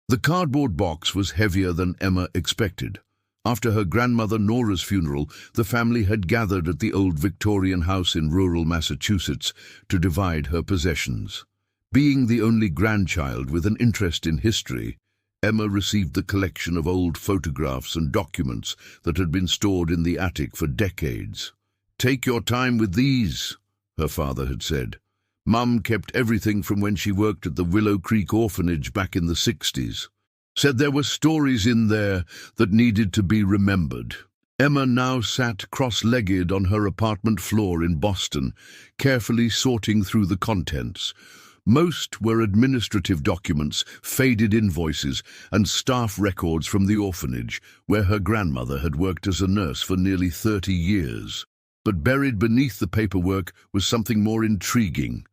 The cardboard box was heavier than Emma expected. After her grandmother Nora's funeral, the family had gathered at the old Victorian house in rural Massachusetts to divide her possessions. Being the only grandchild with an interest in history, Emma received the collection of old photographs and documents that had been stored in the attic for decades. "Take your time with these," her father had said. Mum kept everything from when she worked at the Willow Creek orphanage back in the 60s. Said there were stories in there that needed to be remembered. Emma now sat cross-legged on her apartment floor in Boston, carefully sorting through the contents. Most were administrative documents, faded invoices, and staff records from the orphanage, where her grandmother had worked as a nurse for nearly 30 years. But buried beneath the paperwork was something more intriguing.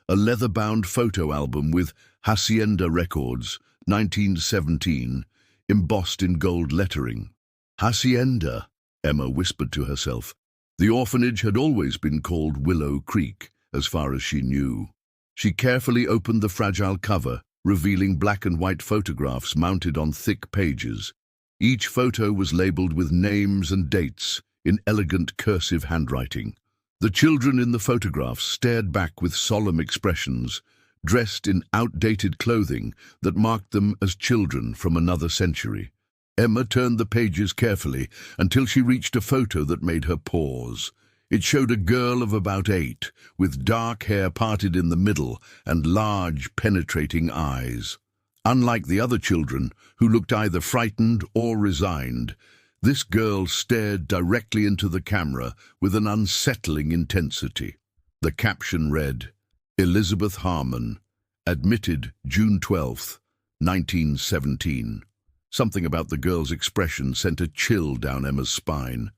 A leather-bound photo album with Hacienda records, 1917, embossed in gold lettering. Hacienda, Emma whispered to herself. The orphanage had always been called Willow Creek, as far as she knew. She carefully opened the fragile cover, revealing black and white photographs mounted on thick pages. Each photo was labeled with names and dates in elegant cursive handwriting. The children in the photographs stared back with solemn expressions, dressed in outdated clothing that marked them as children from another century. Emma turned the pages carefully until she reached a photo that made her pause. It showed a girl of about 8, with dark hair parted in the middle and large, penetrating eyes. Unlike the other children, who looked either frightened or resigned, this girl stared directly into the camera with an unsettling intensity. The caption read, "Elizabeth Harmon, admitted June 12, 1917. Something about the girl's expression sent a chill down Emma's spine.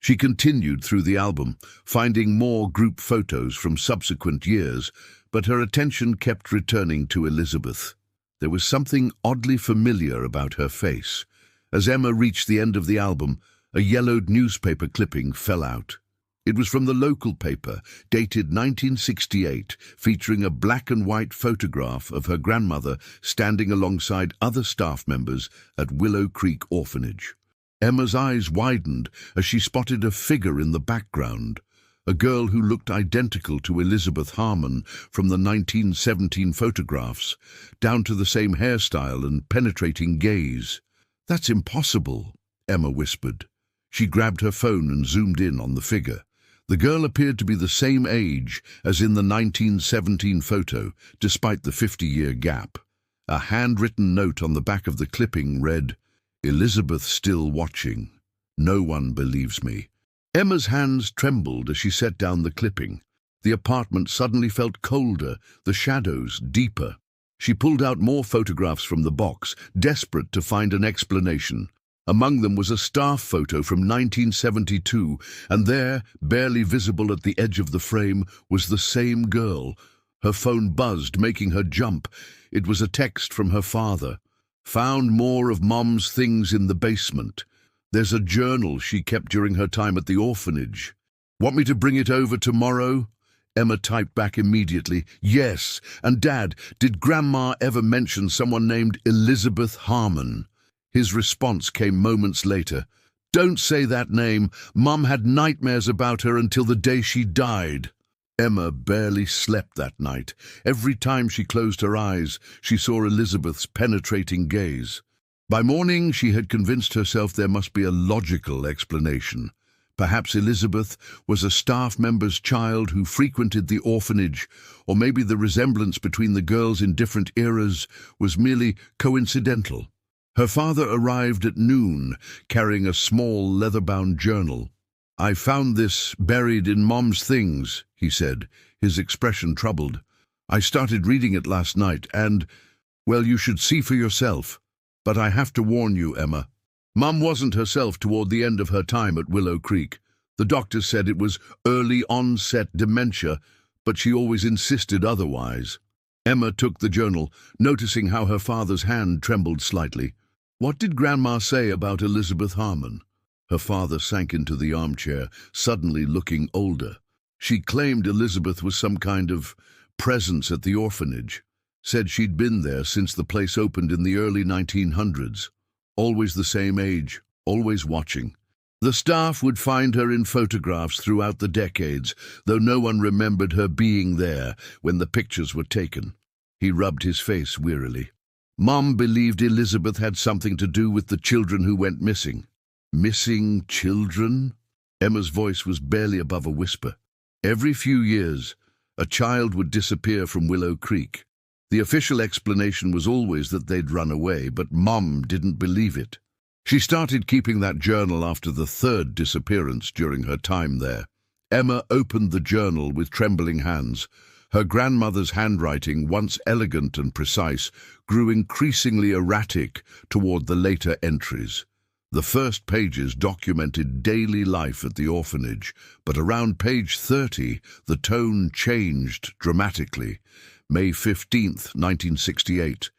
She continued through the album, finding more group photos from subsequent years, but her attention kept returning to Elizabeth. There was something oddly familiar about her face. As Emma reached the end of the album, a yellowed newspaper clipping fell out. It was from the local paper, dated 1968, featuring a black and white photograph of her grandmother standing alongside other staff members at Willow Creek Orphanage. Emma's eyes widened as she spotted a figure in the background, a girl who looked identical to Elizabeth Harmon from the 1917 photographs, down to the same hairstyle and penetrating gaze. "That's impossible," Emma whispered. She grabbed her phone and zoomed in on the figure. The girl appeared to be the same age as in the 1917 photo, despite the 50-year gap. A handwritten note on the back of the clipping read, "Elizabeth still watching. No one believes me." Emma's hands trembled as she set down the clipping. The apartment suddenly felt colder, the shadows deeper. She pulled out more photographs from the box, desperate to find an explanation. Among them was a staff photo from 1972, and there, barely visible at the edge of the frame, was the same girl. Her phone buzzed, making her jump. It was a text from her father. "Found more of Mom's things in the basement. There's a journal she kept during her time at the orphanage. Want me to bring it over tomorrow?" Emma typed back immediately, "Yes. And Dad, did Grandma ever mention someone named Elizabeth Harmon?" His response came moments later. "Don't say that name. Mum had nightmares about her until the day she died." Emma barely slept that night. Every time she closed her eyes, she saw Elizabeth's penetrating gaze. By morning, she had convinced herself there must be a logical explanation. Perhaps Elizabeth was a staff member's child who frequented the orphanage, or maybe the resemblance between the girls in different eras was merely coincidental. Her father arrived at noon, carrying a small leather-bound journal. "I found this buried in Mom's things," he said, his expression troubled. "I started reading it last night and, well, you should see for yourself. But I have to warn you, Emma. Mum wasn't herself toward the end of her time at Willow Creek. The doctors said it was early-onset dementia, but she always insisted otherwise." Emma took the journal, noticing how her father's hand trembled slightly. "What did Grandma say about Elizabeth Harmon?" Her father sank into the armchair, suddenly looking older. "She claimed Elizabeth was some kind of presence at the orphanage. Said she'd been there since the place opened in the early 1900s. Always the same age, always watching. The staff would find her in photographs throughout the decades, though no one remembered her being there when the pictures were taken. He rubbed his face wearily. Mom believed Elizabeth had something to do with the children who went missing. Missing children? Emma's voice was barely above a whisper. Every few years, a child would disappear from Willow Creek. The official explanation was always that they'd run away, but Mom didn't believe it. She started keeping that journal after the third disappearance during her time there. Emma opened the journal with trembling hands. Her grandmother's handwriting, once elegant and precise, grew increasingly erratic toward the later entries. The first pages documented daily life at the orphanage, but around page 30, the tone changed dramatically. May 15th, 1968.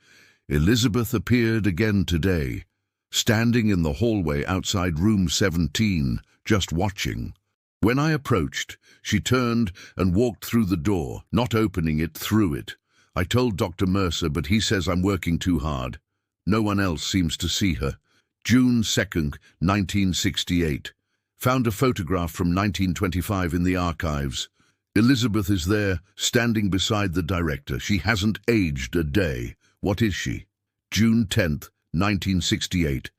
Elizabeth appeared again today, standing in the hallway outside room 17, just watching. When I approached, she turned and walked through the door, not opening it, through it. I told Dr. Mercer, but he says I'm working too hard. No one else seems to see her. June 2nd, 1968. Found a photograph from 1925 in the archives. Elizabeth is there, standing beside the director. She hasn't aged a day. What is she? June 10th, 1968.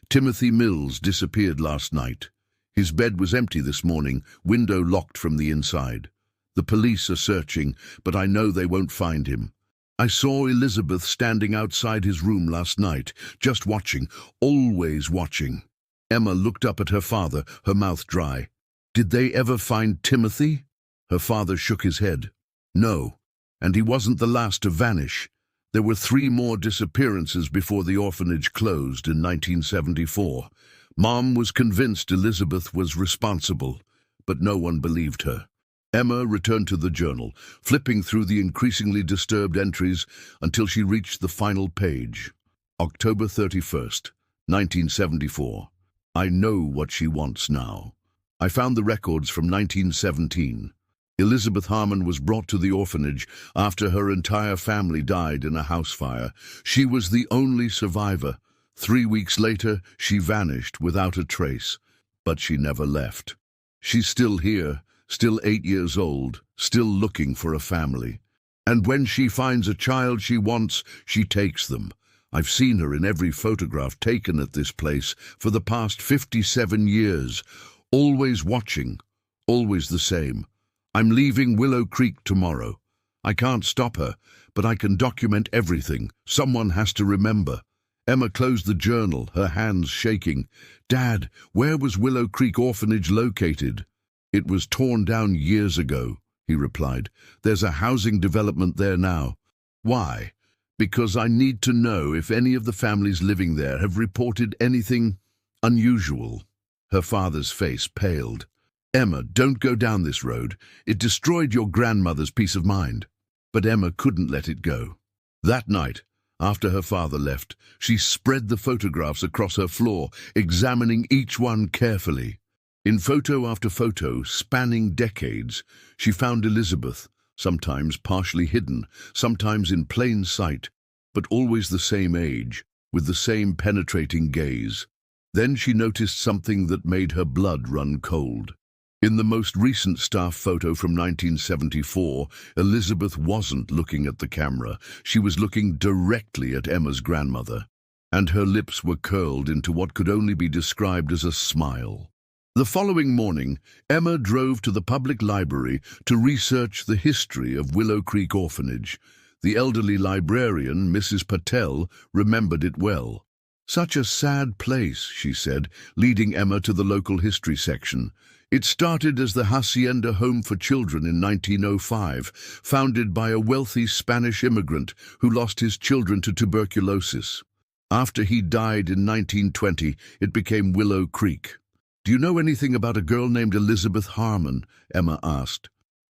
Timothy Mills disappeared last night. His bed was empty this morning, window locked from the inside. The police are searching, but I know they won't find him. I saw Elizabeth standing outside his room last night, just watching, always watching. Emma looked up at her father, her mouth dry. Did they ever find Timothy? Her father shook his head. No, and he wasn't the last to vanish. There were 3 more disappearances before the orphanage closed in 1974. Mom was convinced Elizabeth was responsible, but no one believed her. Emma returned to the journal, flipping through the increasingly disturbed entries until she reached the final page. October 31st, 1974. I know what she wants now. I found the records from 1917. Elizabeth Harmon was brought to the orphanage after her entire family died in a house fire. She was the only survivor. 3 weeks later, she vanished without a trace, but she never left. She's still here, still 8 years old, still looking for a family. And when she finds a child she wants, she takes them. I've seen her in every photograph taken at this place for the past 57 years, always watching, always the same. I'm leaving Willow Creek tomorrow. I can't stop her, but I can document everything. Someone has to remember. Emma closed the journal, her hands shaking. Dad, where was Willow Creek Orphanage located? It was torn down years ago, he replied. There's a housing development there now. Why? Because I need to know if any of the families living there have reported anything unusual. Her father's face paled. Emma, don't go down this road. It destroyed your grandmother's peace of mind. But Emma couldn't let it go. That night, after her father left, she spread the photographs across her floor, examining each one carefully. In photo after photo, spanning decades, she found Elizabeth, sometimes partially hidden, sometimes in plain sight, but always the same age, with the same penetrating gaze. Then she noticed something that made her blood run cold. In the most recent staff photo from 1974, Elizabeth wasn't looking at the camera. She was looking directly at Emma's grandmother, and her lips were curled into what could only be described as a smile. The following morning, Emma drove to the public library to research the history of Willow Creek Orphanage. The elderly librarian, Mrs. Patel, remembered it well. Such a sad place, she said, leading Emma to the local history section. It started as the Hacienda Home for Children in 1905, founded by a wealthy Spanish immigrant who lost his children to tuberculosis. After he died in 1920, it became Willow Creek. Do you know anything about a girl named Elizabeth Harmon? Emma asked.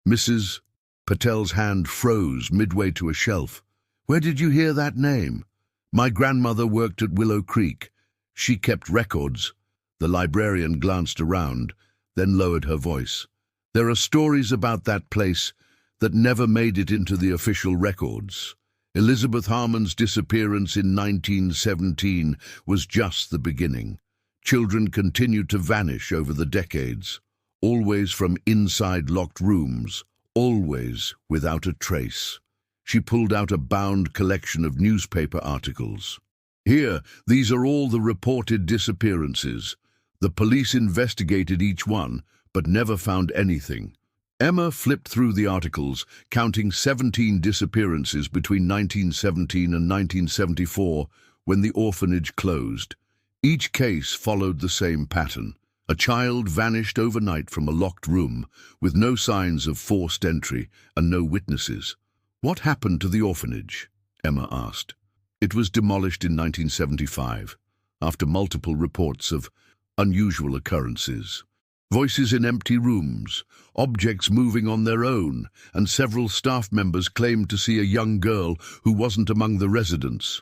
Mrs. Patel's hand froze midway to a shelf. Where did you hear that name? My grandmother worked at Willow Creek. She kept records. The librarian glanced around, then lowered her voice. There are stories about that place that never made it into the official records. Elizabeth Harmon's disappearance in 1917 was just the beginning. Children continued to vanish over the decades, always from inside locked rooms, always without a trace. She pulled out a bound collection of newspaper articles. Here, these are all the reported disappearances. The police investigated each one, but never found anything. Emma flipped through the articles, counting 17 disappearances between 1917 and 1974, when the orphanage closed. Each case followed the same pattern. A child vanished overnight from a locked room, with no signs of forced entry and no witnesses. What happened to the orphanage? Emma asked. It was demolished in 1975, after multiple reports of unusual occurrences. Voices in empty rooms, objects moving on their own, and several staff members claimed to see a young girl who wasn't among the residents.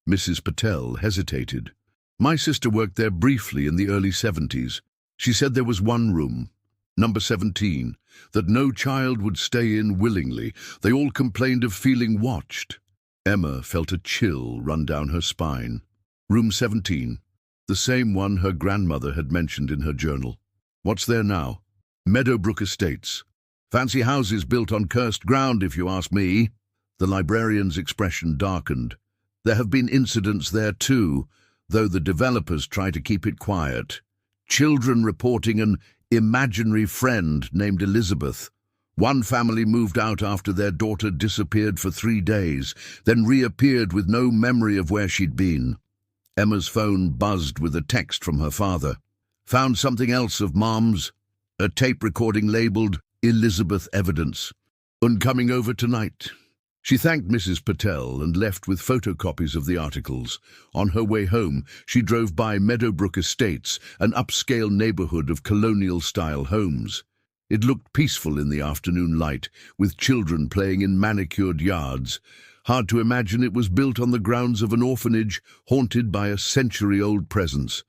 Mrs. Patel hesitated. My sister worked there briefly in the early 70s. She said there was one room, number 17, that no child would stay in willingly. They all complained of feeling watched. Emma felt a chill run down her spine. Room 17, the same one her grandmother had mentioned in her journal. What's there now? Meadowbrook Estates. Fancy houses built on cursed ground, if you ask me. The librarian's expression darkened. There have been incidents there too, though the developers try to keep it quiet. Children reporting an imaginary friend named Elizabeth. One family moved out after their daughter disappeared for 3 days, then reappeared with no memory of where she'd been. Emma's phone buzzed with a text from her father. Found something else of Mom's. A tape recording labelled Elizabeth Evidence. Coming over tonight. She thanked Mrs. Patel and left with photocopies of the articles. On her way home, she drove by Meadowbrook Estates, an upscale neighbourhood of colonial-style homes. It looked peaceful in the afternoon light, with children playing in manicured yards. Hard to imagine it was built on the grounds of an orphanage haunted by a century-old presence.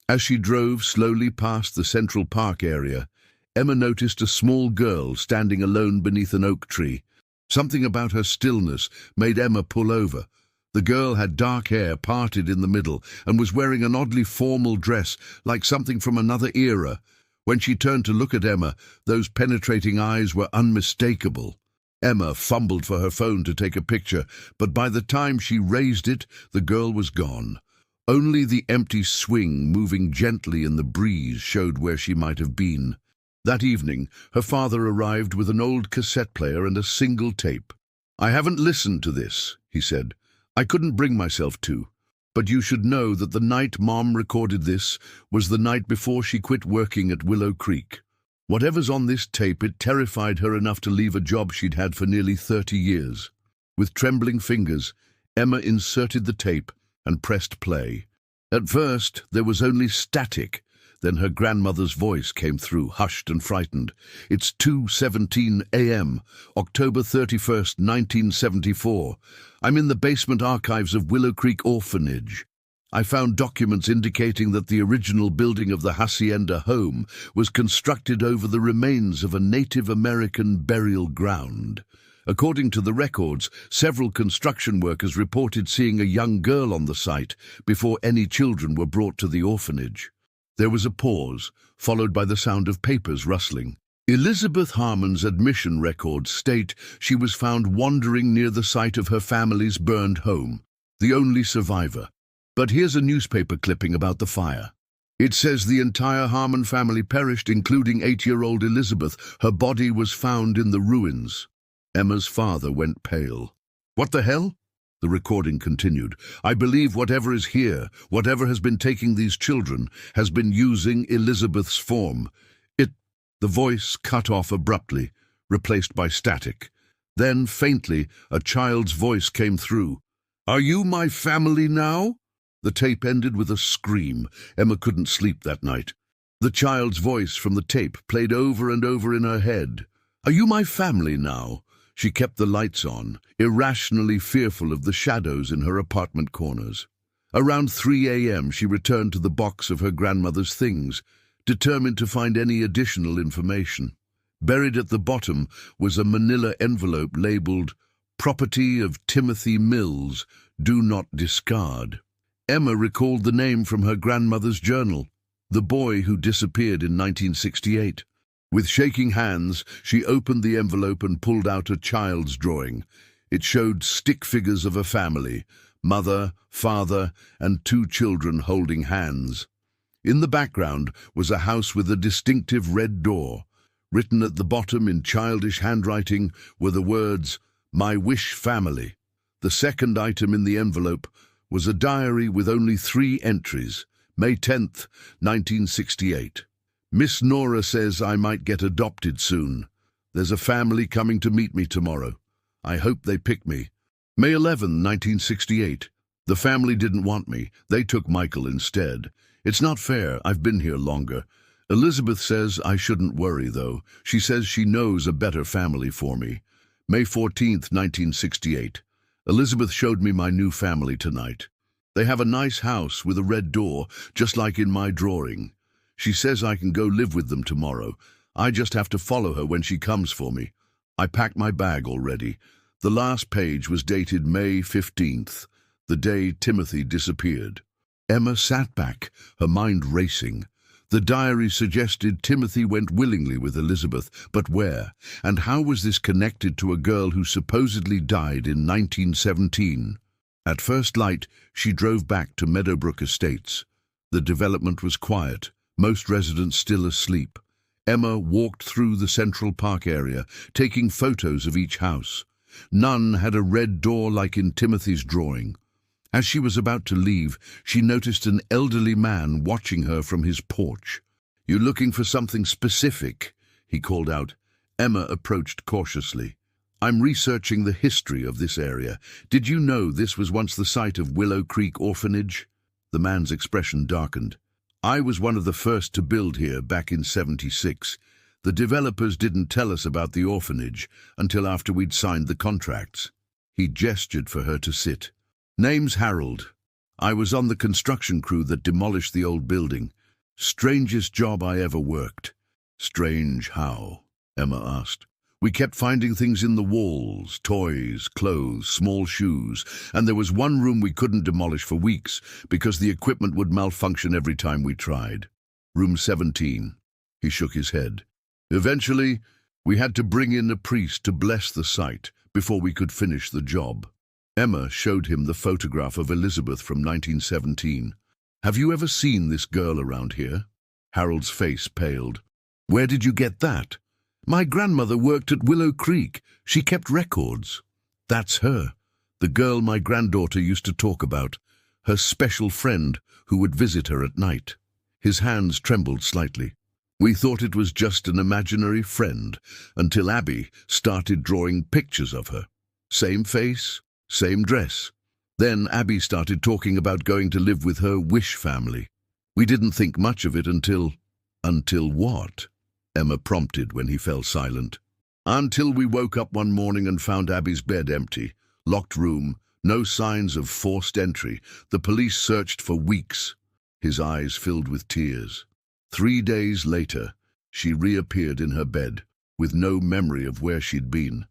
As she drove slowly past the Central Park area, Emma noticed a small girl standing alone beneath an oak tree. Something about her stillness made Emma pull over. The girl had dark hair parted in the middle and was wearing an oddly formal dress, like something from another era. When she turned to look at Emma, those penetrating eyes were unmistakable. Emma fumbled for her phone to take a picture, but by the time she raised it, the girl was gone. Only the empty swing moving gently in the breeze showed where she might have been. That evening, her father arrived with an old cassette player and a single tape. I haven't listened to this, he said. I couldn't bring myself to. But you should know that the night Mom recorded this was the night before she quit working at Willow Creek. Whatever's on this tape, it terrified her enough to leave a job she'd had for nearly 30 years. With trembling fingers, Emma inserted the tape and pressed play. At first, there was only static. Then her grandmother's voice came through, hushed and frightened. It's 2:17 a.m., October 31st, 1974. I'm in the basement archives of Willow Creek Orphanage. I found documents indicating that the original building of the Hacienda home was constructed over the remains of a Native American burial ground. According to the records, several construction workers reported seeing a young girl on the site before any children were brought to the orphanage. There was a pause, followed by the sound of papers rustling. Elizabeth Harmon's admission records state she was found wandering near the site of her family's burned home, the only survivor. But here's a newspaper clipping about the fire. It says the entire Harmon family perished, including 8-year-old Elizabeth. Her body was found in the ruins. Emma's father went pale. What the hell? The recording continued. I believe whatever is here, whatever has been taking these children, has been using Elizabeth's form. The voice cut off abruptly, replaced by static. Then, faintly, a child's voice came through. Are you my family now? The tape ended with a scream. Emma couldn't sleep that night. The child's voice from the tape played over and over in her head. Are you my family now? She kept the lights on, irrationally fearful of the shadows in her apartment corners. Around 3 a.m. she returned to the box of her grandmother's things, determined to find any additional information. Buried at the bottom was a manila envelope labeled property of Timothy Mills, do not discard. Emma recalled the name from her grandmother's journal, the boy who disappeared in 1968. With shaking hands, she opened the envelope and pulled out a child's drawing. It showed stick figures of a family, mother, father, and 2 children holding hands. In the background was a house with a distinctive red door. Written at the bottom in childish handwriting were the words, "My Wish Family." The second item in the envelope was a diary with only 3 entries. May 10th, 1968. Miss Nora says I might get adopted soon. There's a family coming to meet me tomorrow. I hope they pick me. May 11, 1968. The family didn't want me. They took Michael instead. It's not fair. I've been here longer. Elizabeth says I shouldn't worry, though. She says she knows a better family for me. May 14th, 1968. Elizabeth showed me my new family tonight. They have a nice house with a red door, just like in my drawing. She says I can go live with them tomorrow. I just have to follow her when she comes for me. I packed my bag already. The last page was dated May 15th, the day Timothy disappeared. Emma sat back, her mind racing. The diary suggested Timothy went willingly with Elizabeth, but where? And how was this connected to a girl who supposedly died in 1917? At first light, she drove back to Meadowbrook Estates. The development was quiet, most residents still asleep. Emma walked through the Central Park area, taking photos of each house. None had a red door like in Timothy's drawing. As she was about to leave, she noticed an elderly man watching her from his porch. "You looking for something specific?" he called out. Emma approached cautiously. "I'm researching the history of this area. Did you know this was once the site of Willow Creek Orphanage?" The man's expression darkened. "I was one of the first to build here back in '76. The developers didn't tell us about the orphanage until after we'd signed the contracts." He gestured for her to sit. "Name's Harold. I was on the construction crew that demolished the old building. Strangest job I ever worked." "Strange how?" Emma asked. "We kept finding things in the walls, toys, clothes, small shoes, and there was one room we couldn't demolish for weeks because the equipment would malfunction every time we tried. Room 17. He shook his head. "Eventually, we had to bring in a priest to bless the site before we could finish the job." Emma showed him the photograph of Elizabeth from 1917. "Have you ever seen this girl around here?" Harold's face paled. "Where did you get that?" "My grandmother worked at Willow Creek. She kept records." "That's her, the girl my granddaughter used to talk about, her special friend who would visit her at night." His hands trembled slightly. "We thought it was just an imaginary friend until Abby started drawing pictures of her. Same face, same dress. Then Abby started talking about going to live with her wish family. We didn't think much of it until..." "Until what?" Emma prompted when he fell silent. "Until we woke up one morning and found Abby's bed empty. Locked room, no signs of forced entry. The police searched for weeks." His eyes filled with tears. 3 days later, she reappeared in her bed, with no memory of where she'd been.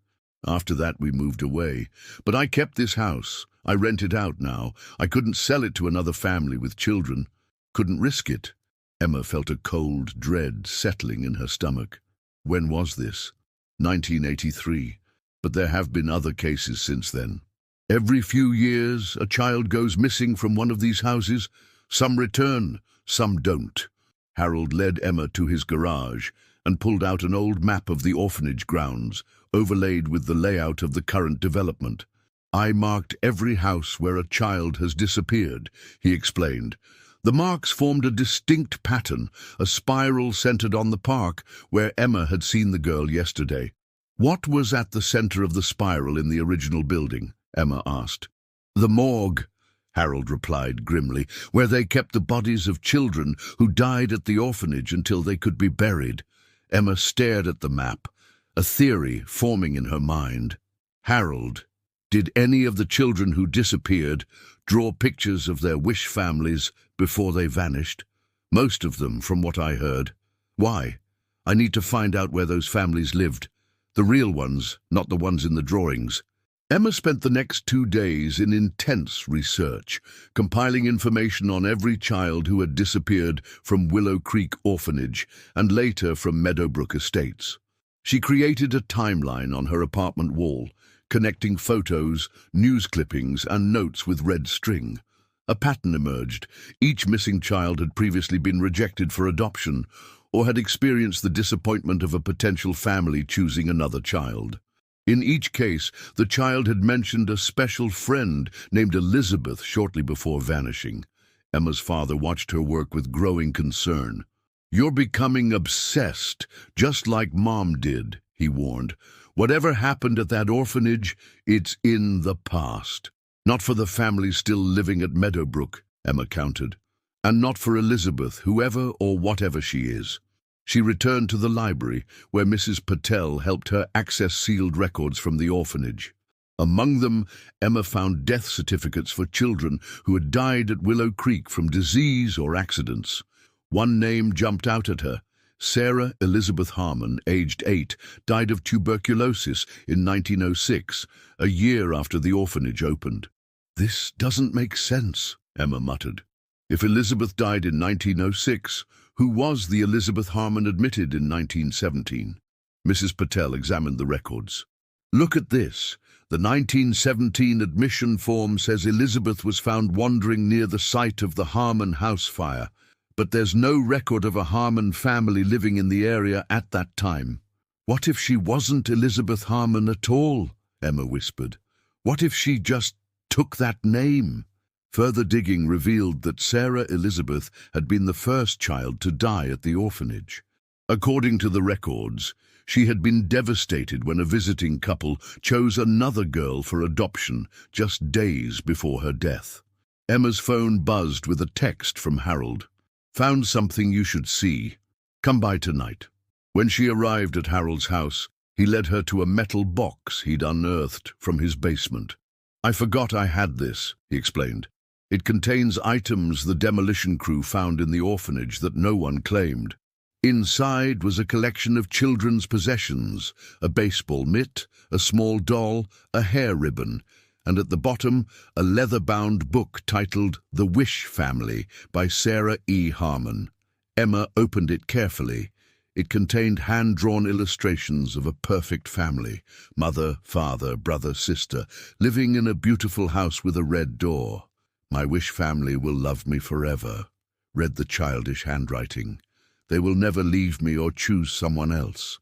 After that, we moved away. But I kept this house. I rent it out now. I couldn't sell it to another family with children. Couldn't risk it." Emma felt a cold dread settling in her stomach. "When was this?" 1983. But there have been other cases since then. Every few years, a child goes missing from one of these houses. Some return, some don't." Harold led Emma to his garage and pulled out an old map of the orphanage grounds, overlaid with the layout of the current development. "I marked every house where a child has disappeared," he explained. The marks formed a distinct pattern, a spiral centered on the park where Emma had seen the girl yesterday. "What was at the center of the spiral in the original building?" Emma asked. "The morgue," Harold replied grimly, "where they kept the bodies of children who died at the orphanage until they could be buried." Emma stared at the map, a theory forming in her mind. "Harold, did any of the children who disappeared draw pictures of their wish families before they vanished?" "Most of them, from what I heard." "Why?" "I need to find out where those families lived. The real ones, not the ones in the drawings." Emma spent the next 2 days in intense research, compiling information on every child who had disappeared from Willow Creek Orphanage and later from Meadowbrook Estates. She created a timeline on her apartment wall, connecting photos, news clippings, and notes with red string. A pattern emerged. Each missing child had previously been rejected for adoption or had experienced the disappointment of a potential family choosing another child. In each case, the child had mentioned a special friend named Elizabeth shortly before vanishing. Emma's father watched her work with growing concern. "You're becoming obsessed, just like Mom did," he warned. "Whatever happened at that orphanage, it's in the past. Not for the family still living at Meadowbrook," Emma countered. "And not for Elizabeth, whoever or whatever she is." She returned to the library, where Mrs. Patel helped her access sealed records from the orphanage. Among them, Emma found death certificates for children who had died at Willow Creek from disease or accidents. One name jumped out at her. Sarah Elizabeth Harmon, aged 8, died of tuberculosis in 1906, a year after the orphanage opened. "This doesn't make sense," Emma muttered. If Elizabeth died in 1906, who was the Elizabeth Harmon admitted in 1917? Mrs. Patel examined the records. "Look at this. The 1917 admission form says Elizabeth was found wandering near the site of the Harmon house fire, but there's no record of a Harmon family living in the area at that time." "What if she wasn't Elizabeth Harmon at all?" Emma whispered. "What if she just took that name?" Further digging revealed that Sarah Elizabeth had been the first child to die at the orphanage. According to the records, she had been devastated when a visiting couple chose another girl for adoption just days before her death. Emma's phone buzzed with a text from Harold. "Found something you should see. Come by tonight." When she arrived at Harold's house, he led her to a metal box he'd unearthed from his basement. "I forgot I had this," he explained. "It contains items the demolition crew found in the orphanage that no one claimed." Inside was a collection of children's possessions, a baseball mitt, a small doll, a hair ribbon, and at the bottom, a leather-bound book titled The Wish Family by Sarah E. Harmon. Emma opened it carefully. It contained hand-drawn illustrations of a perfect family, mother, father, brother, sister, living in a beautiful house with a red door. "My wish family will love me forever," read the childish handwriting. "They will never leave me or choose someone else.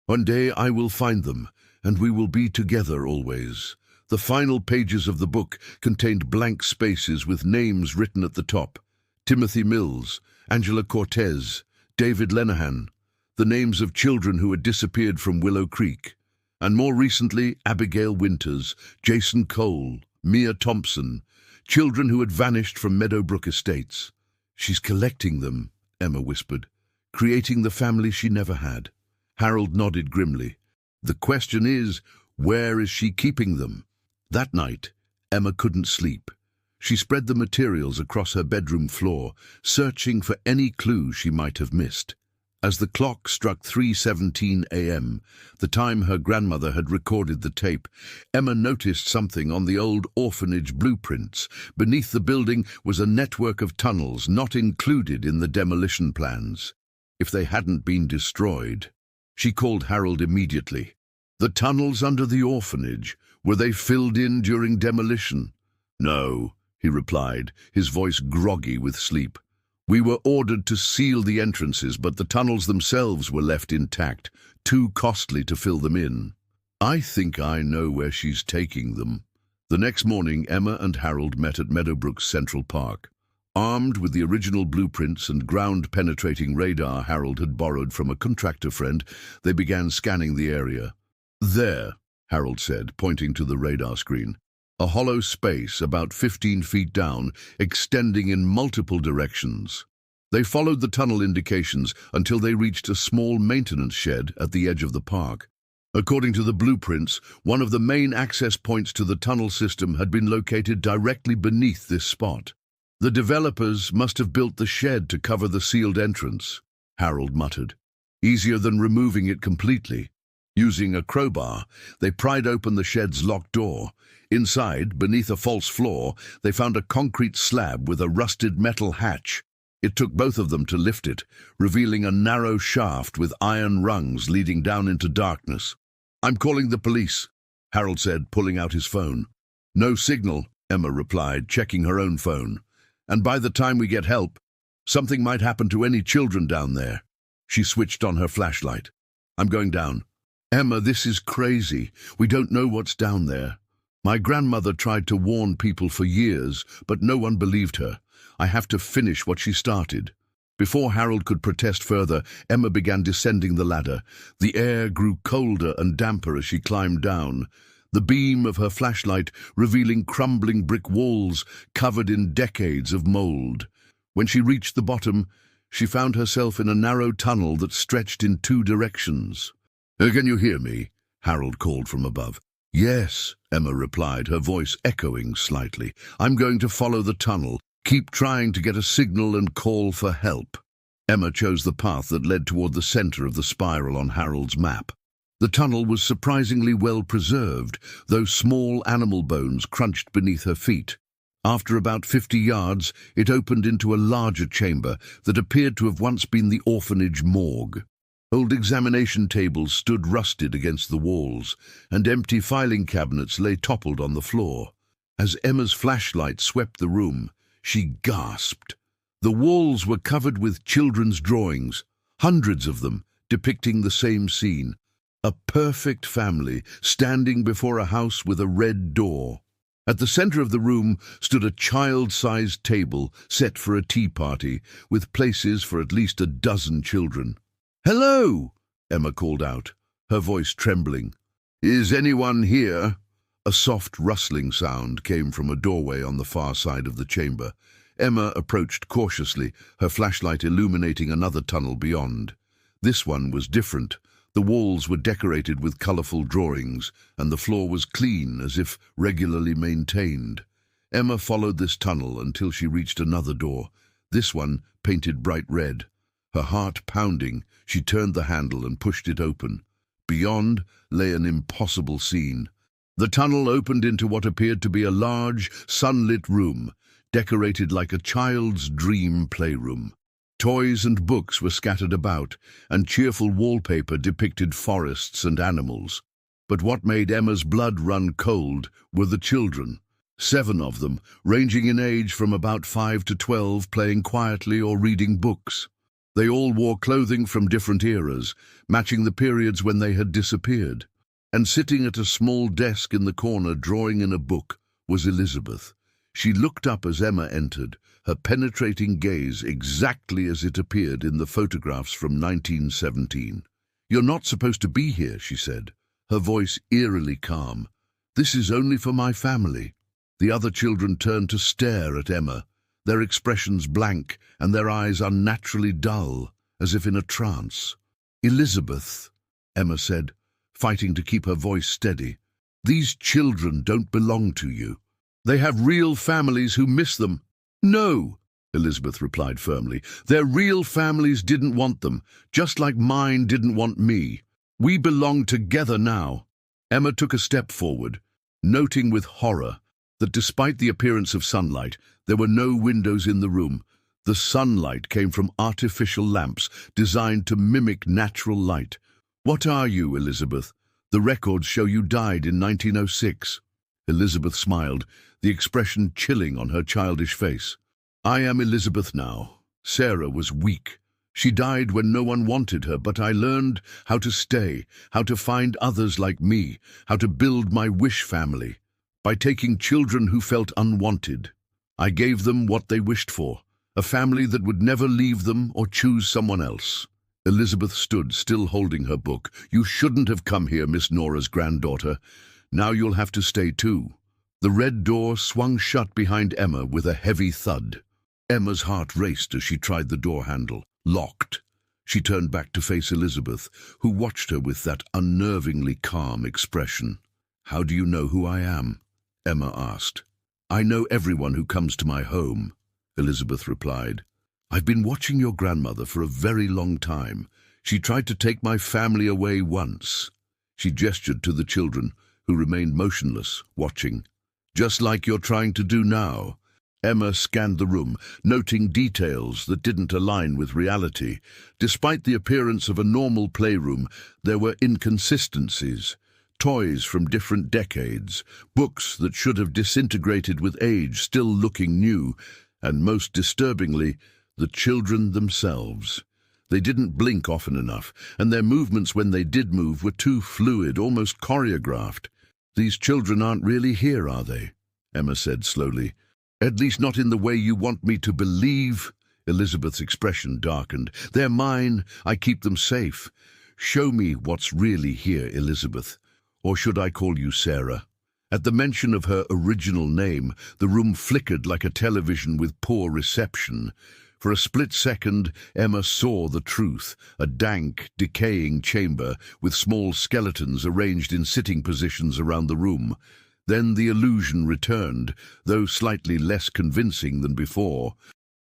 One day I will find them, and we will be together always." The final pages of the book contained blank spaces with names written at the top. Timothy Mills, Angela Cortez, David Lenahan, the names of children who had disappeared from Willow Creek, and more recently Abigail Winters, Jason Cole, Mia Thompson, children who had vanished from Meadowbrook Estates. "She's collecting them," Emma whispered, "creating the family she never had." Harold nodded grimly. "The question is, where is she keeping them?" That night, Emma couldn't sleep. She spread the materials across her bedroom floor, searching for any clue she might have missed. As the clock struck 3:17 a.m., the time her grandmother had recorded the tape, Emma noticed something on the old orphanage blueprints. Beneath the building was a network of tunnels not included in the demolition plans. If they hadn't been destroyed. She called Harold immediately. "The tunnels under the orphanage, were they filled in during demolition?" "No," he replied, his voice groggy with sleep. "We were ordered to seal the entrances, but the tunnels themselves were left intact, too costly to fill them in." "I think I know where she's taking them." The next morning, Emma and Harold met at Meadowbrook's Central Park. Armed with the original blueprints and ground-penetrating radar Harold had borrowed from a contractor friend, they began scanning the area. "There," Harold said, pointing to the radar screen. "A hollow space about 15 feet down, extending in multiple directions." They followed the tunnel indications until they reached a small maintenance shed at the edge of the park. According to the blueprints, one of the main access points to the tunnel system had been located directly beneath this spot. "The developers must have built the shed to cover the sealed entrance," Harold muttered. "Easier than removing it completely." Using a crowbar, they pried open the shed's locked door. Inside, beneath a false floor, they found a concrete slab with a rusted metal hatch. It took both of them to lift it, revealing a narrow shaft with iron rungs leading down into darkness. "I'm calling the police," Harold said, pulling out his phone. "No signal," Emma replied, checking her own phone. "And by the time we get help, something might happen to any children down there." She switched on her flashlight. "I'm going down." "Emma, this is crazy. We don't know what's down there. My grandmother tried to warn people for years, but no one believed her. I have to finish what she started." Before Harold could protest further, Emma began descending the ladder. The air grew colder and damper as she climbed down, the beam of her flashlight revealing crumbling brick walls covered in decades of mold. When she reached the bottom, she found herself in a narrow tunnel that stretched in two directions. "Can you hear me?" Harold called from above. "Yes," Emma replied, her voice echoing slightly. "I'm going to follow the tunnel. Keep trying to get a signal and call for help." Emma chose the path that led toward the center of the spiral on Harold's map. The tunnel was surprisingly well preserved, though small animal bones crunched beneath her feet. After about 50 yards, it opened into a larger chamber that appeared to have once been the orphanage morgue. Old examination tables stood rusted against the walls, and empty filing cabinets lay toppled on the floor. As Emma's flashlight swept the room, she gasped. The walls were covered with children's drawings, hundreds of them, depicting the same scene. A perfect family standing before a house with a red door. At the center of the room stood a child-sized table set for a tea party, with places for at least a dozen children. "Hello!" Emma called out, her voice trembling. "Is anyone here?" A soft rustling sound came from a doorway on the far side of the chamber. Emma approached cautiously, her flashlight illuminating another tunnel beyond. This one was different. The walls were decorated with colorful drawings, and the floor was clean, as if regularly maintained. Emma followed this tunnel until she reached another door, this one painted bright red. Her heart pounding, she turned the handle and pushed it open. Beyond lay an impossible scene. The tunnel opened into what appeared to be a large, sunlit room, decorated like a child's dream playroom. Toys and books were scattered about, and cheerful wallpaper depicted forests and animals. But what made Emma's blood run cold were the children. 7 of them, ranging in age from about 5 to 12, playing quietly or reading books. They all wore clothing from different eras, matching the periods when they had disappeared. And sitting at a small desk in the corner drawing in a book was Elizabeth. She looked up as Emma entered, her penetrating gaze exactly as it appeared in the photographs from 1917. "You're not supposed to be here," she said, her voice eerily calm. "This is only for my family." The other children turned to stare at Emma, their expressions blank and their eyes unnaturally dull, as if in a trance. "Elizabeth," Emma said, fighting to keep her voice steady, "these children don't belong to you. They have real families who miss them." "No," Elizabeth replied firmly. "Their real families didn't want them, just like mine didn't want me. We belong together now." Emma took a step forward, noting with horror that despite the appearance of sunlight, there were no windows in the room. The sunlight came from artificial lamps designed to mimic natural light. "What are you, Elizabeth? The records show you died in 1906. Elizabeth smiled, the expression chilling on her childish face. "I am Elizabeth now. Sarah was weak. She died when no one wanted her, but I learned how to stay, how to find others like me, how to build my wish family. By taking children who felt unwanted, I gave them what they wished for, a family that would never leave them or choose someone else." Elizabeth stood, still holding her book. "You shouldn't have come here, Miss Nora's granddaughter. Now you'll have to stay too." The red door swung shut behind Emma with a heavy thud. Emma's heart raced as she tried the door handle. Locked. She turned back to face Elizabeth, who watched her with that unnervingly calm expression. "How do you know who I am?" Emma asked. "I know everyone who comes to my home," Elizabeth replied. "I've been watching your grandmother for a very long time. She tried to take my family away once." She gestured to the children, who remained motionless, watching. "Just like you're trying to do now." Emma scanned the room, noting details that didn't align with reality. Despite the appearance of a normal playroom, there were inconsistencies. Toys from different decades, books that should have disintegrated with age still looking new, and most disturbingly, the children themselves. They didn't blink often enough, and their movements when they did move were too fluid, almost choreographed. "These children aren't really here, are they?" Emma said slowly. "At least not in the way you want me to believe." Elizabeth's expression darkened. "They're mine. I keep them safe. Show me what's really here, Elizabeth. Or should I call you Sarah?" At the mention of her original name, the room flickered like a television with poor reception. For a split second, Emma saw the truth, a dank, decaying chamber with small skeletons arranged in sitting positions around the room. Then the illusion returned, though slightly less convincing than before.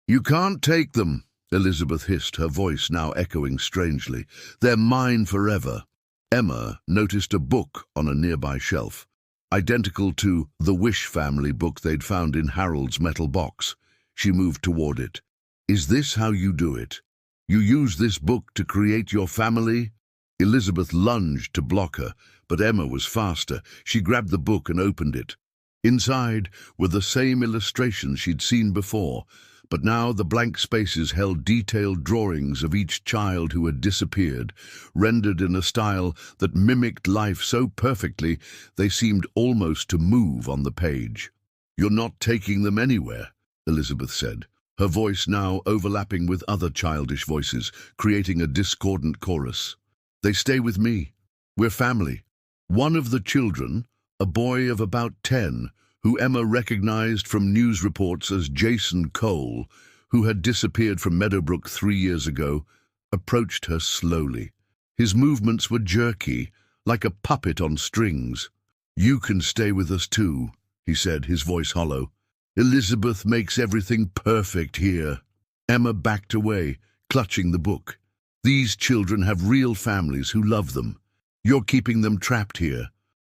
"You can't take them," Elizabeth hissed, her voice now echoing strangely. "They're mine forever." Emma noticed a book on a nearby shelf, identical to the Wish family book they'd found in Harold's metal box. She moved toward it. "Is this how you do it? You use this book to create your family?" Elizabeth lunged to block her, but Emma was faster. She grabbed the book and opened it. Inside were the same illustrations she'd seen before, but now the blank spaces held detailed drawings of each child who had disappeared, rendered in a style that mimicked life so perfectly they seemed almost to move on the page. "You're not taking them anywhere," Elizabeth said, her voice now overlapping with other childish voices, creating a discordant chorus. "They stay with me. We're family." One of the children, a boy of about 10, who Emma recognized from news reports as Jason Cole, who had disappeared from Meadowbrook 3 years ago, approached her slowly. His movements were jerky, like a puppet on strings. "You can stay with us too," he said, his voice hollow. "Elizabeth makes everything perfect here." Emma backed away, clutching the book. "These children have real families who love them. You're keeping them trapped here."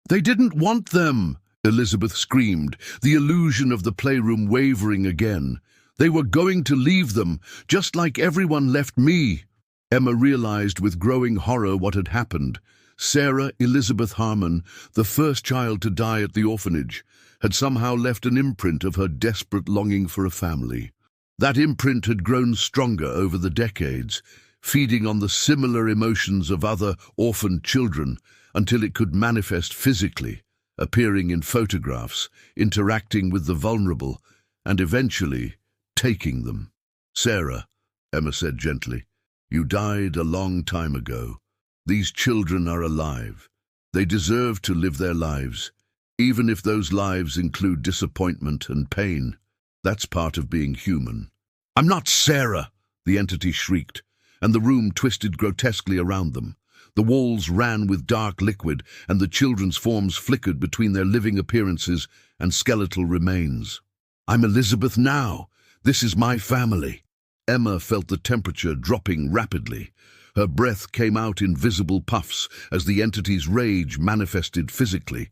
"They didn't want them!" Elizabeth screamed, the illusion of the playroom wavering again. "They were going to leave them, just like everyone left me." Emma realized with growing horror what had happened. Sarah Elizabeth Harmon, the first child to die at the orphanage, had somehow left an imprint of her desperate longing for a family. That imprint had grown stronger over the decades, feeding on the similar emotions of other orphaned children until it could manifest physically, appearing in photographs, interacting with the vulnerable, and eventually taking them. "Sarah," Emma said gently, "you died a long time ago. These children are alive. They deserve to live their lives, even if those lives include disappointment and pain. That's part of being human." "I'm not Sarah!" the entity shrieked, and the room twisted grotesquely around them. The walls ran with dark liquid, and the children's forms flickered between their living appearances and skeletal remains. "I'm Elizabeth now. This is my family." Emma felt the temperature dropping rapidly. Her breath came out in visible puffs as the entity's rage manifested physically.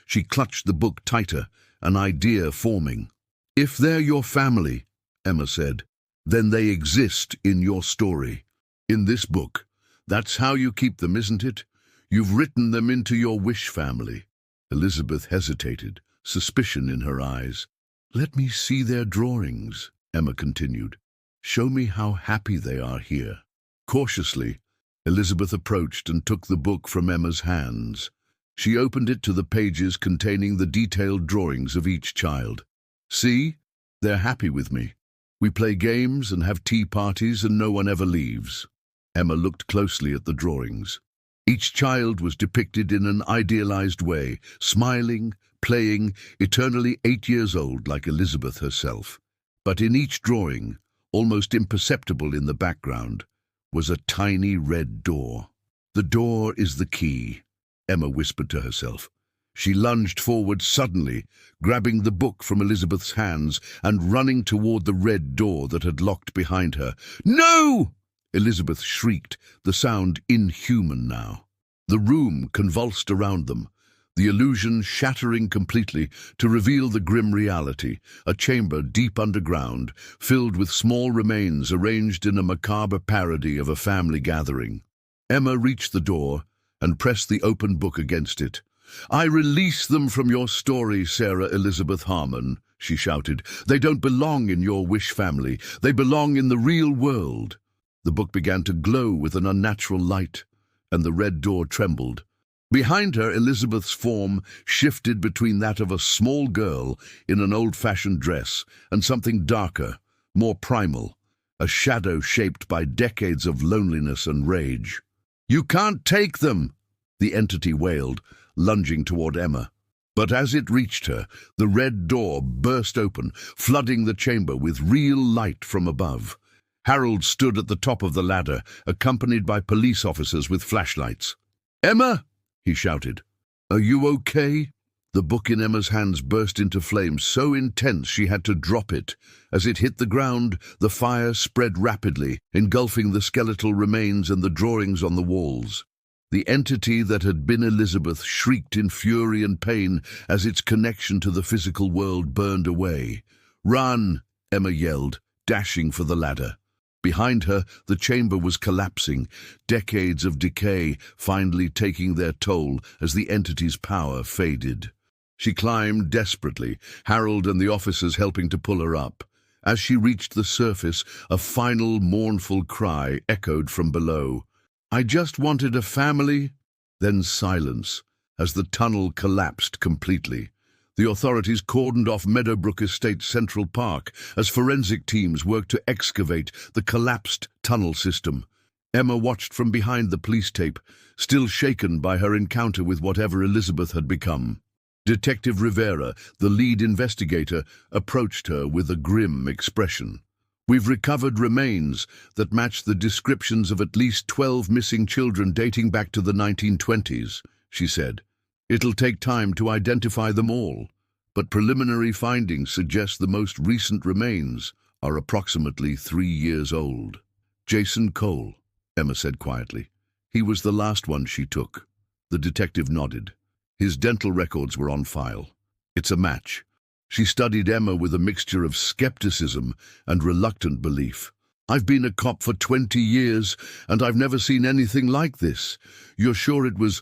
She clutched the book tighter, an idea forming. "If they're your family," Emma said, "then they exist in your story. In this book. That's how you keep them, isn't it? You've written them into your Wish family." Elizabeth hesitated, suspicion in her eyes. "Let me see their drawings," Emma continued. "Show me how happy they are here." Cautiously, Elizabeth approached and took the book from Emma's hands. She opened it to the pages containing the detailed drawings of each child. "See? They're happy with me. We play games and have tea parties and no one ever leaves." Emma looked closely at the drawings. Each child was depicted in an idealized way, smiling, playing, eternally 8 years old like Elizabeth herself. But in each drawing, almost imperceptible in the background, was a tiny red door. "The door is the key," Emma whispered to herself. She lunged forward suddenly, grabbing the book from Elizabeth's hands and running toward the red door that had locked behind her. "No!" Elizabeth shrieked, the sound inhuman now. The room convulsed around them, the illusion shattering completely to reveal the grim reality, a chamber deep underground, filled with small remains arranged in a macabre parody of a family gathering. Emma reached the door and pressed the open book against it. "I release them from your story, Sarah Elizabeth Harmon," she shouted. "They don't belong in your wish family. They belong in the real world." The book began to glow with an unnatural light, and the red door trembled. Behind her, Elizabeth's form shifted between that of a small girl in an old-fashioned dress and something darker, more primal, a shadow shaped by decades of loneliness and rage. "You can't take them!" the entity wailed, lunging toward Emma. But as it reached her, the red door burst open, flooding the chamber with real light from above. Harold stood at the top of the ladder, accompanied by police officers with flashlights. "Emma!" he shouted. "Are you okay?" The book in Emma's hands burst into flames so intense she had to drop it. As it hit the ground, the fire spread rapidly, engulfing the skeletal remains and the drawings on the walls. The entity that had been Elizabeth shrieked in fury and pain as its connection to the physical world burned away. "Run!" Emma yelled, dashing for the ladder. Behind her, the chamber was collapsing, decades of decay finally taking their toll as the entity's power faded. She climbed desperately, Harold and the officers helping to pull her up. As she reached the surface, a final mournful cry echoed from below. "I just wanted a family." Then silence, as the tunnel collapsed completely. The authorities cordoned off Meadowbrook Estate's Central Park as forensic teams worked to excavate the collapsed tunnel system. Emma watched from behind the police tape, still shaken by her encounter with whatever Elizabeth had become. Detective Rivera, the lead investigator, approached her with a grim expression. "We've recovered remains that match the descriptions of at least 12 missing children dating back to the 1920s, she said. "It'll take time to identify them all, but preliminary findings suggest the most recent remains are approximately 3 years old." "Jason Cole," Emma said quietly. "He was the last one she took." The detective nodded. His dental records were on file. "It's a match." She studied Emma with a mixture of skepticism and reluctant belief. "I've been a cop for 20 years, and I've never seen anything like this. You're sure it was,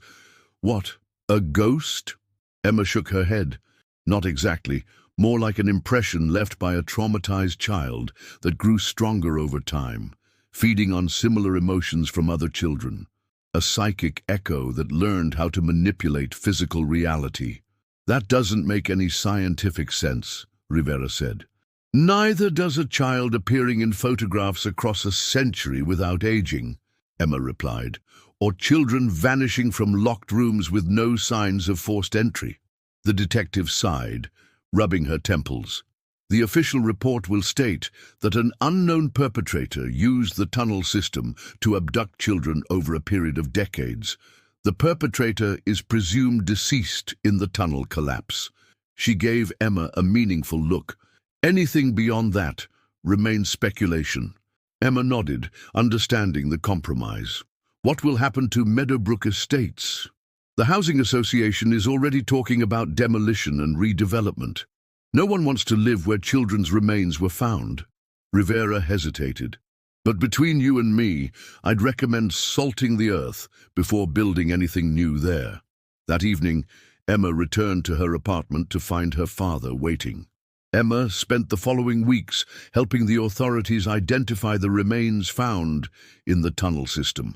what, a ghost?" Emma shook her head. "Not exactly. More like an impression left by a traumatized child that grew stronger over time, feeding on similar emotions from other children. A psychic echo that learned how to manipulate physical reality." "That doesn't make any scientific sense," Rivera said. "Neither does a child appearing in photographs across a century without aging," Emma replied, "or children vanishing from locked rooms with no signs of forced entry." The detective sighed, rubbing her temples. "The official report will state that an unknown perpetrator used the tunnel system to abduct children over a period of decades. The perpetrator is presumed deceased in the tunnel collapse." She gave Emma a meaningful look. "Anything beyond that remains speculation." Emma nodded, understanding the compromise. "What will happen to Meadowbrook Estates?" "The Housing Association is already talking about demolition and redevelopment. No one wants to live where children's remains were found." Rivera hesitated. "But between you and me, I'd recommend salting the earth before building anything new there." That evening, Emma returned to her apartment to find her father waiting. Emma spent the following weeks helping the authorities identify the remains found in the tunnel system.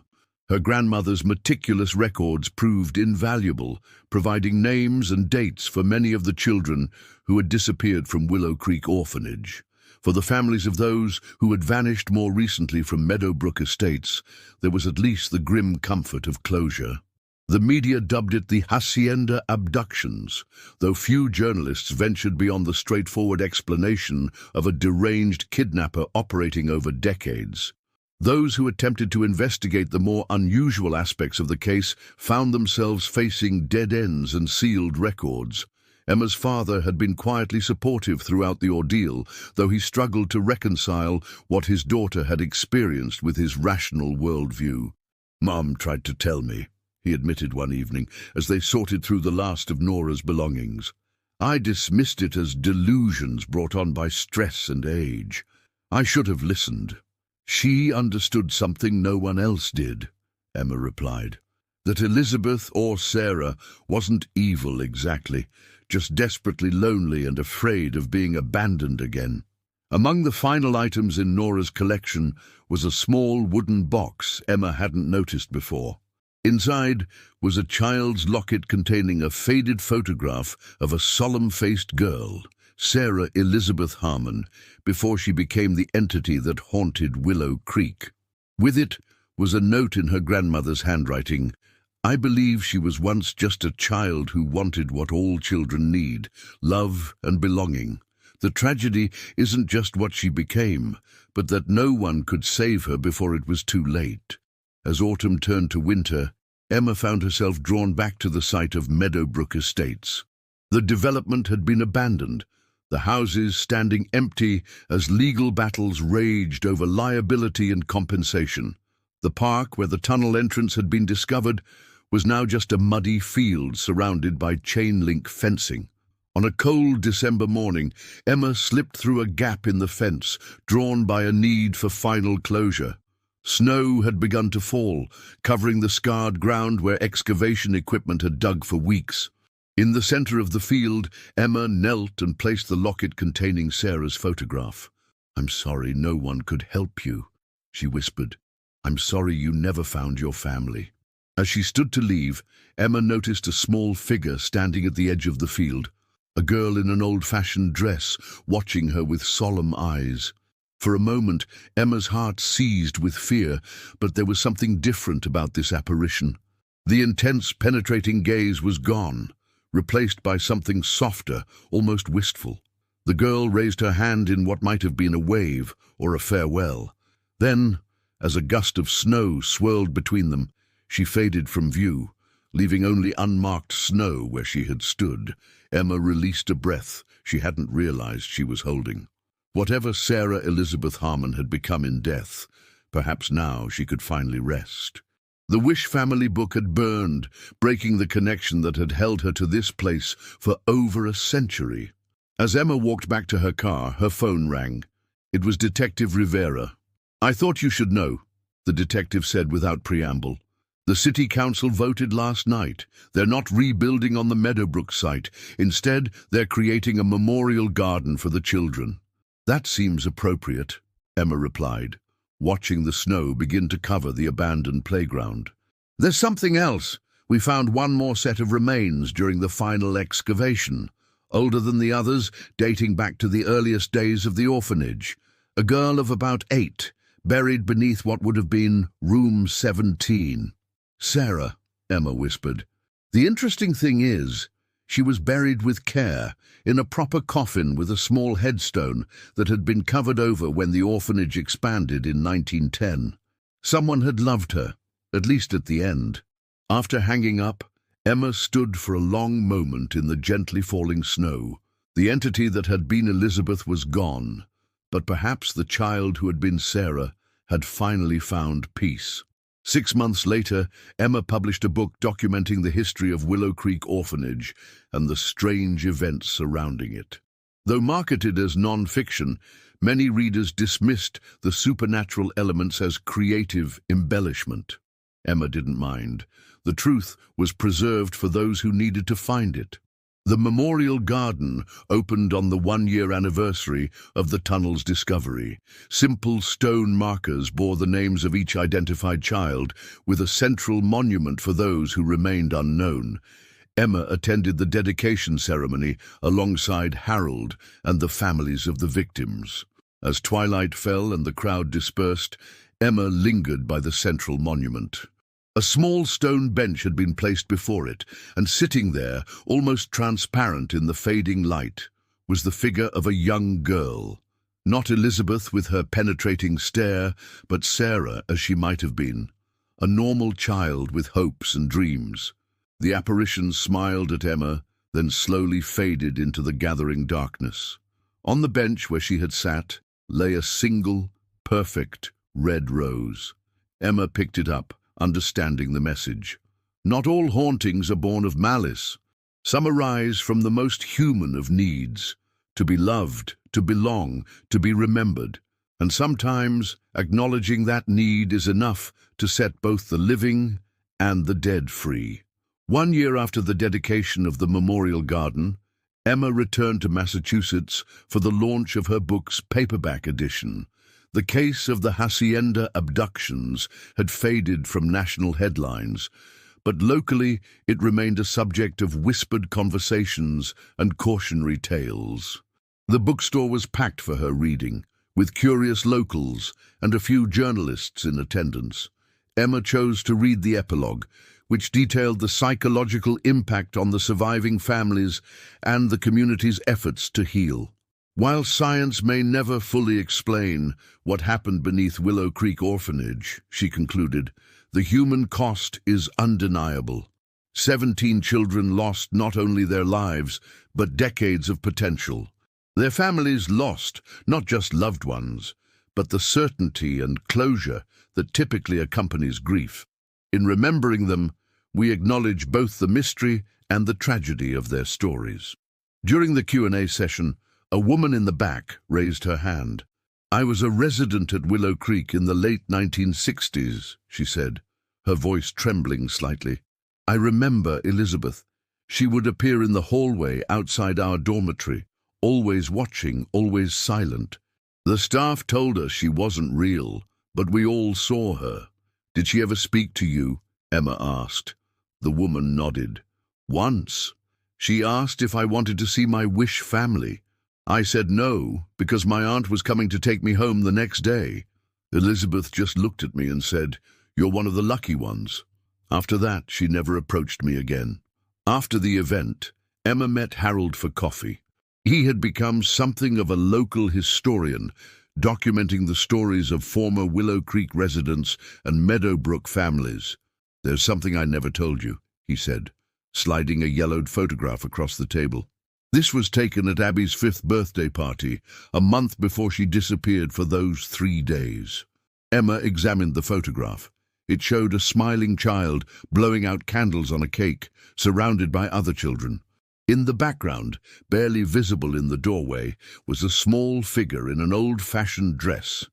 Her grandmother's meticulous records proved invaluable, providing names and dates for many of the children who had disappeared from Willow Creek Orphanage. For the families of those who had vanished more recently from Meadowbrook Estates, there was at least the grim comfort of closure. The media dubbed it the Hacienda abductions, though few journalists ventured beyond the straightforward explanation of a deranged kidnapper operating over decades. Those who attempted to investigate the more unusual aspects of the case found themselves facing dead ends and sealed records. Emma's father had been quietly supportive throughout the ordeal, though he struggled to reconcile what his daughter had experienced with his rational worldview. "Mom tried to tell me," he admitted one evening, as they sorted through the last of Nora's belongings. "I dismissed it as delusions brought on by stress and age. I should have listened." "She understood something no one else did," Emma replied. "That Elizabeth or Sarah wasn't evil exactly, just desperately lonely and afraid of being abandoned again." Among the final items in Nora's collection was a small wooden box Emma hadn't noticed before. Inside was a child's locket containing a faded photograph of a solemn-faced girl, Sarah Elizabeth Harmon, before she became the entity that haunted Willow Creek. With it was a note in her grandmother's handwriting. "I believe she was once just a child who wanted what all children need, love and belonging. The tragedy isn't just what she became, but that no one could save her before it was too late." As autumn turned to winter, Emma found herself drawn back to the site of Meadowbrook Estates. The development had been abandoned, the houses standing empty as legal battles raged over liability and compensation. The park, where the tunnel entrance had been discovered, was now just a muddy field surrounded by chain-link fencing. On a cold December morning, Emma slipped through a gap in the fence, drawn by a need for final closure. Snow had begun to fall, covering the scarred ground where excavation equipment had dug for weeks. In the center of the field, Emma knelt and placed the locket containing Sarah's photograph. "I'm sorry no one could help you," she whispered. "I'm sorry you never found your family." As she stood to leave, Emma noticed a small figure standing at the edge of the field, a girl in an old-fashioned dress, watching her with solemn eyes. For a moment, Emma's heart seized with fear, but there was something different about this apparition. The intense, penetrating gaze was gone, replaced by something softer, almost wistful. The girl raised her hand in what might have been a wave or a farewell. Then, as a gust of snow swirled between them, she faded from view, leaving only unmarked snow where she had stood. Emma released a breath she hadn't realized she was holding. Whatever Sarah Elizabeth Harmon had become in death, perhaps now she could finally rest. The Wish family book had burned, breaking the connection that had held her to this place for over a century. As Emma walked back to her car, her phone rang. It was Detective Rivera. "I thought you should know," the detective said without preamble. "The city council voted last night. They're not rebuilding on the Meadowbrook site. Instead, they're creating a memorial garden for the children." "That seems appropriate," Emma replied, watching the snow begin to cover the abandoned playground. "There's something else. We found one more set of remains during the final excavation, older than the others, dating back to the earliest days of the orphanage. A girl of about 8, buried beneath what would have been room 17. "Sarah," Emma whispered. "The interesting thing is, she was buried with care, in a proper coffin with a small headstone that had been covered over when the orphanage expanded in 1910. Someone had loved her, at least at the end." After hanging up, Emma stood for a long moment in the gently falling snow. The entity that had been Elizabeth was gone, but perhaps the child who had been Sarah had finally found peace. 6 months later, Emma published a book documenting the history of Willow Creek Orphanage and the strange events surrounding it. Though marketed as non-fiction, many readers dismissed the supernatural elements as creative embellishment. Emma didn't mind. The truth was preserved for those who needed to find it. The memorial garden opened on the 1-year anniversary of the tunnel's discovery. Simple stone markers bore the names of each identified child, with a central monument for those who remained unknown. Emma attended the dedication ceremony alongside Harold and the families of the victims. As twilight fell and the crowd dispersed, Emma lingered by the central monument. A small stone bench had been placed before it, and sitting there, almost transparent in the fading light, was the figure of a young girl. Not Elizabeth with her penetrating stare, but Sarah as she might have been, a normal child with hopes and dreams. The apparition smiled at Emma, then slowly faded into the gathering darkness. On the bench where she had sat lay a single, perfect red rose. Emma picked it up, understanding the message. Not all hauntings are born of malice. Some arise from the most human of needs, to be loved, to belong, to be remembered. And sometimes acknowledging that need is enough to set both the living and the dead free. 1 year after the dedication of the Memorial Garden, Emma returned to Massachusetts for the launch of her book's paperback edition. The case of the Hacienda abductions had faded from national headlines, but locally it remained a subject of whispered conversations and cautionary tales. The bookstore was packed for her reading, with curious locals and a few journalists in attendance. Emma chose to read the epilogue, which detailed the psychological impact on the surviving families and the community's efforts to heal. While science may never fully explain what happened beneath Willow Creek Orphanage, she concluded, the human cost is undeniable. 17 children lost not only their lives, but decades of potential. Their families lost not just loved ones, but the certainty and closure that typically accompanies grief. In remembering them, we acknowledge both the mystery and the tragedy of their stories. During the Q&A session, a woman in the back raised her hand. "I was a resident at Willow Creek in the late 1960s, she said, her voice trembling slightly. "I remember Elizabeth. She would appear in the hallway outside our dormitory, always watching, always silent. The staff told us she wasn't real, but we all saw her." "Did she ever speak to you?" Emma asked. The woman nodded. "Once. She asked if I wanted to see my Wish family. I said no, because my aunt was coming to take me home the next day. Elizabeth just looked at me and said, 'You're one of the lucky ones.' After that, she never approached me again." After the event, Emma met Harold for coffee. He had become something of a local historian, documenting the stories of former Willow Creek residents and Meadowbrook families. "There's something I never told you," he said, sliding a yellowed photograph across the table. This was taken at Abby's 5th birthday party, a month before she disappeared for those 3 days. Emma examined the photograph. It showed a smiling child blowing out candles on a cake, surrounded by other children. In the background, barely visible in the doorway, was a small figure in an old-fashioned dress.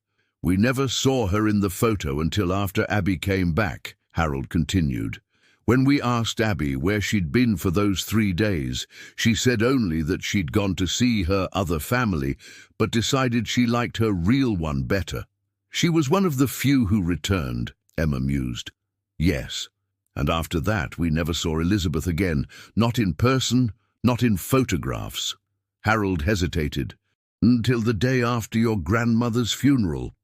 "We never saw her in the photo until after Abby came back," Harold continued. "When we asked Abby where she'd been for those 3 days, she said only that she'd gone to see her other family, but decided she liked her real one better. She was one of the few who returned," Emma mused. "Yes, and after that we never saw Elizabeth again, not in person, not in photographs." Harold hesitated. "Until the day after your grandmother's funeral."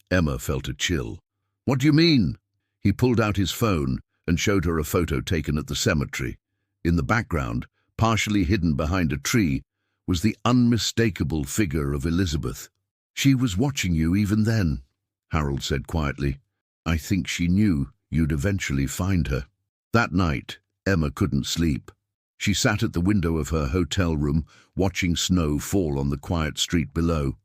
Emma felt a chill. "What do you mean?" He pulled out his phone and showed her a photo taken at the cemetery. In the background, partially hidden behind a tree, was the unmistakable figure of Elizabeth. "She was watching you even then," Harold said quietly. "I think she knew you'd eventually find her." That night, Emma couldn't sleep. She sat at the window of her hotel room, watching snow fall on the quiet street below.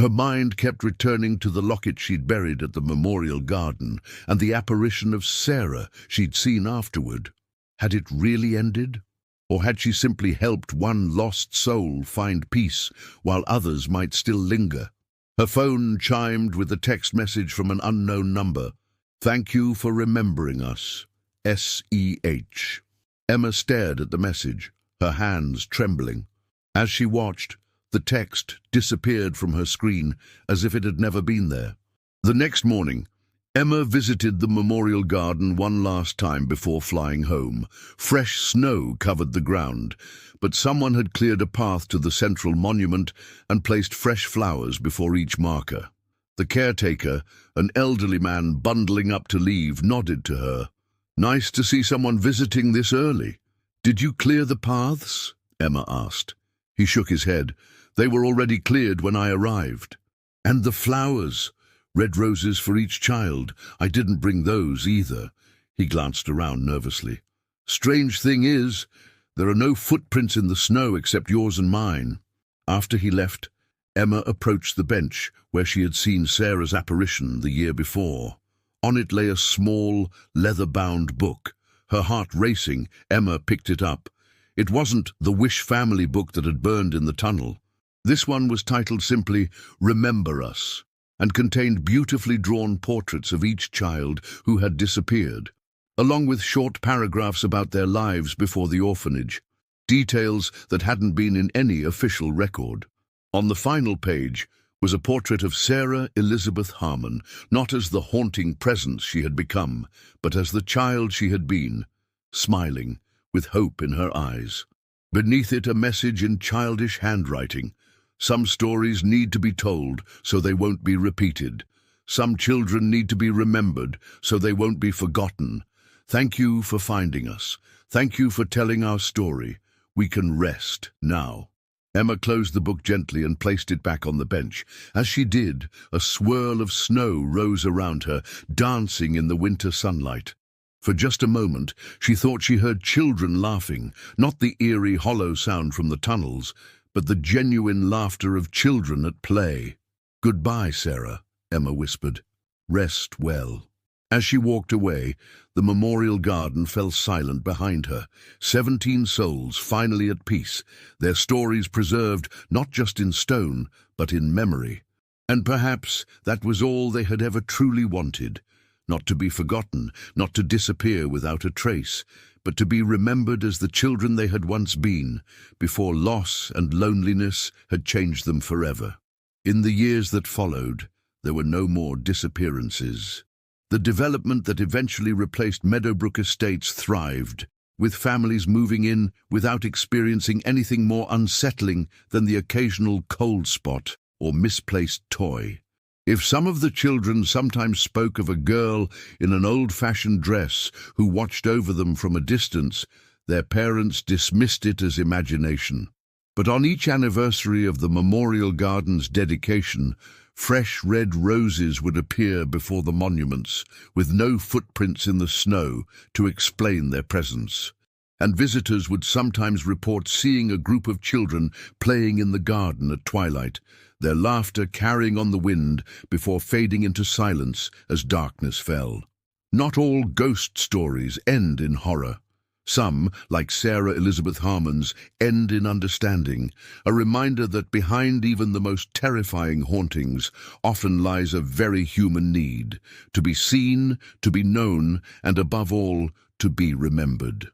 Her mind kept returning to the locket she'd buried at the Memorial Garden and the apparition of Sarah she'd seen afterward. Had it really ended? Or had she simply helped one lost soul find peace while others might still linger? Her phone chimed with a text message from an unknown number. "Thank you for remembering us. S.E.H." Emma stared at the message, her hands trembling. As she watched, the text disappeared from her screen as if it had never been there. The next morning, Emma visited the Memorial Garden one last time before flying home. Fresh snow covered the ground, but someone had cleared a path to the central monument and placed fresh flowers before each marker. The caretaker, an elderly man bundling up to leave, nodded to her. "Nice to see someone visiting this early." "Did you clear the paths?" Emma asked. He shook his head. "They were already cleared when I arrived." "And the flowers? Red roses for each child. I didn't bring those either." He glanced around nervously. "Strange thing is, there are no footprints in the snow except yours and mine." After he left, Emma approached the bench where she had seen Sarah's apparition the year before. On it lay a small, leather-bound book, Her heart racing, Emma picked it up. It wasn't the Wish family book that had burned in the tunnel. This one was titled simply Remember Us, and contained beautifully drawn portraits of each child who had disappeared, along with short paragraphs about their lives before the orphanage, details that hadn't been in any official record. On the final page was a portrait of Sarah Elizabeth Harmon, not as the haunting presence she had become, but as the child she had been, smiling, with hope in her eyes. Beneath it, a message in childish handwriting. Some stories need to be told so they won't be repeated. Some children need to be remembered so they won't be forgotten. Thank you for finding us. Thank you for telling our story. We can rest now. Emma closed the book gently and placed it back on the bench. As she did, a swirl of snow rose around her, dancing in the winter sunlight. For just a moment, she thought she heard children laughing, not the eerie, hollow sound from the tunnels, but the genuine laughter of children at play. "Goodbye, Sarah," Emma whispered. "Rest well." As she walked away, the memorial garden fell silent behind her. 17 souls finally at peace, their stories preserved not just in stone, but in memory. And perhaps that was all they had ever truly wanted. Not to be forgotten, not to disappear without a trace, but to be remembered as the children they had once been, before loss and loneliness had changed them forever. In the years that followed, there were no more disappearances. The development that eventually replaced Meadowbrook Estates thrived, with families moving in without experiencing anything more unsettling than the occasional cold spot or misplaced toy. If some of the children sometimes spoke of a girl in an old-fashioned dress who watched over them from a distance, their parents dismissed it as imagination. But on each anniversary of the Memorial Garden's dedication, fresh red roses would appear before the monuments, with no footprints in the snow to explain their presence. And visitors would sometimes report seeing a group of children playing in the garden at twilight, their laughter carrying on the wind before fading into silence as darkness fell. Not all ghost stories end in horror. Some, like Sarah Elizabeth Harmon's, end in understanding, a reminder that behind even the most terrifying hauntings often lies a very human need, to be seen, to be known, and above all, to be remembered.